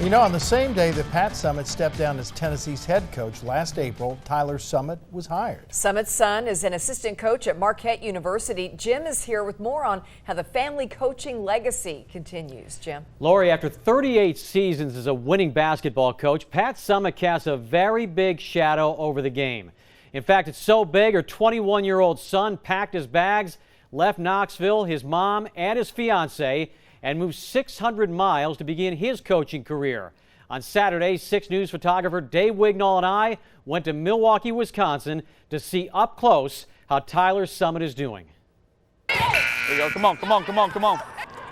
You know, on the same day that Pat Summitt stepped down as Tennessee's head coach last April, Tyler Summitt was hired. Summitt's son is an assistant coach at Marquette University. Jim is here with more on how the family coaching legacy continues. Jim. Lori, after 38 seasons as a winning basketball coach, Pat Summitt casts a very big shadow over the game. In fact, it's so big, her 21-year-old son packed his bags, left Knoxville, his mom, and his fiancé, and moved 600 miles to begin his coaching career. On Saturday, 6 News photographer Dave Wignall and I went to Milwaukee, Wisconsin to see up close how Tyler Summitt is doing. There you go. Come on, come on, come on, come on.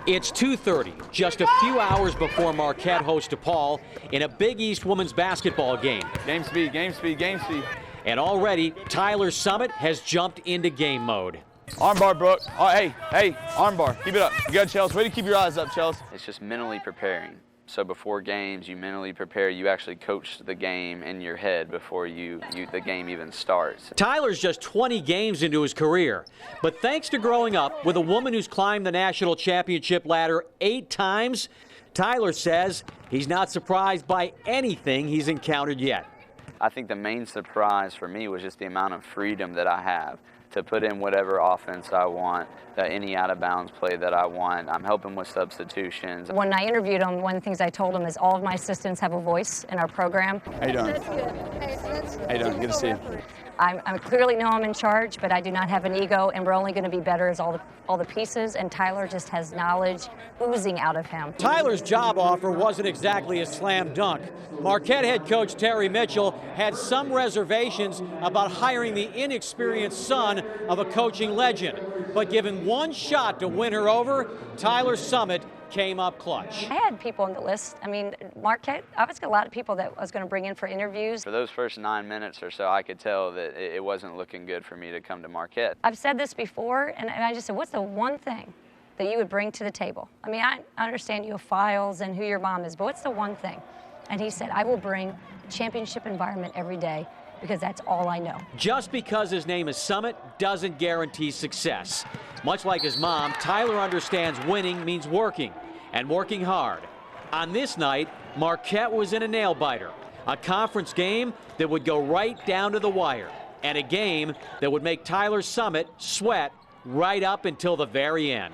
It's 2:30, just a few hours before Marquette hosts DePaul in a Big East women's basketball game. Game speed, game speed, game speed. And already, Tyler Summitt has jumped into game mode. Armbar, Brooke. Oh, hey, armbar. Keep it up. You got Chelsea. Way to keep your eyes up, Chelsea. It's just mentally preparing. So before games, you mentally prepare. You actually coach the game in your head before the game even starts. Tyler's just 20 games into his career, but thanks to growing up with a woman who's climbed the national championship ladder 8 times, Tyler says he's not surprised by anything he's encountered yet. I think the main surprise for me was just the amount of freedom that I have to put in whatever offense I want, any out-of-bounds play that I want. I'm helping with substitutions. When I interviewed him, one of the things I told him is all of my assistants have a voice in our program. How you doing? That's good. How you doing? Good to see you. I clearly know I'm in charge, but I do not have an ego, and we're only going to be better as all the pieces, and Tyler just has knowledge oozing out of him. Tyler's job offer wasn't exactly a slam dunk. Marquette head coach Terry Mitchell had some reservations about hiring the inexperienced son of a coaching legend, but given one shot to win her over, Tyler Summitt came up clutch. I had people on the list. I mean, Marquette, I was got a lot of people that I was going to bring in for interviews. For those first 9 minutes or so, I could tell that it wasn't looking good for me to come to Marquette. I've said this before, and I just said, what's the one thing that you would bring to the table? I mean, I understand you have files and who your mom is, but what's the one thing? And he said, I will bring championship environment every day, because that's all I know. Just because his name is Summitt doesn't guarantee success. Much like his mom, Tyler understands winning means working, and working hard. On this night, Marquette was in a nail-biter, a conference game that would go right down to the wire, and a game that would make Tyler Summitt sweat right up until the very end.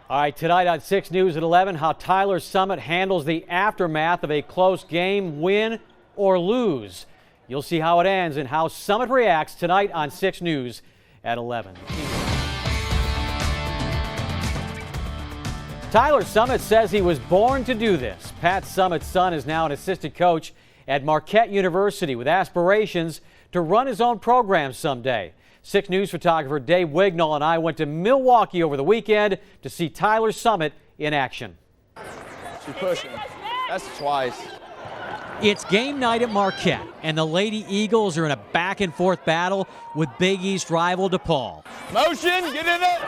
All right, tonight on 6 News at 11, how Tyler Summitt handles the aftermath of a close game, win or lose. You'll see how it ends and how Summitt reacts tonight on 6 News at 11. Tyler Summitt says he was born to do this. Pat Summitt's son is now an assistant coach at Marquette University with aspirations to run his own program someday. 6 News photographer Dave Wignall and I went to Milwaukee over the weekend to see Tyler Summitt in action. She's pushing. That's twice. It's game night at Marquette, and the Lady Eagles are in a back-and-forth battle with Big East rival DePaul. Motion, get in it.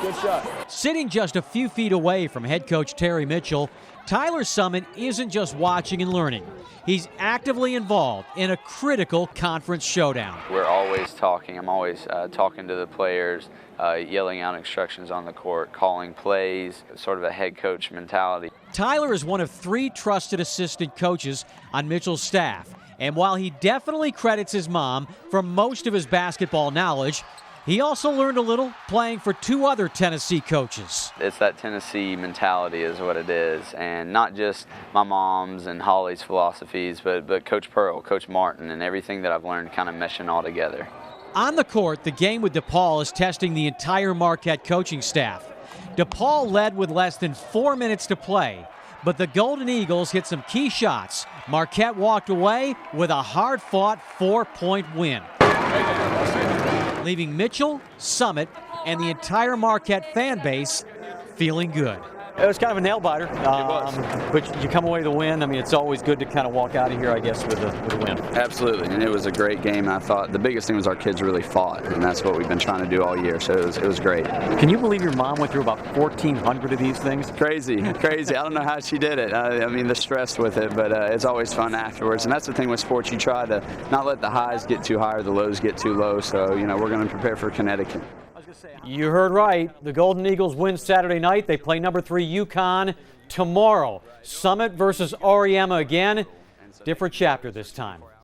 Good shot. Sitting just a few feet away from head coach Terry Mitchell, Tyler Summitt isn't just watching and learning. He's actively involved in a critical conference showdown. We're always talking. I'm always talking to the players, yelling out instructions on the court, calling plays, sort of a head coach mentality. Tyler is one of 3 trusted assistant coaches on Mitchell's staff. And while he definitely credits his mom for most of his basketball knowledge, he also learned a little playing for 2 other Tennessee coaches. It's that Tennessee mentality is what it is, and not just my mom's and Holly's philosophies, but Coach Pearl, Coach Martin, and everything that I've learned kind of meshing all together. On the court, the game with DePaul is testing the entire Marquette coaching staff. DePaul led with less than 4 minutes to play, but the Golden Eagles hit some key shots. Marquette walked away with a hard-fought 4-point win, leaving Mitchell, Summitt, and the entire Marquette fan base feeling good. It was kind of a nail-biter, but you come away with a win. I mean, it's always good to kind of walk out of here, I guess, with a win. Absolutely, and it was a great game. I thought the biggest thing was our kids really fought, and that's what we've been trying to do all year, so it was great. Can you believe your mom went through about 1,400 of these things? Crazy. I don't know how she did it. I mean, the stress with it, but it's always fun afterwards, and that's the thing with sports. You try to not let the highs get too high or the lows get too low, so, we're going to prepare for Connecticut. You heard right. The Golden Eagles win Saturday night. They play number 3 UConn tomorrow. Summitt versus Auriemma again. Different chapter this time.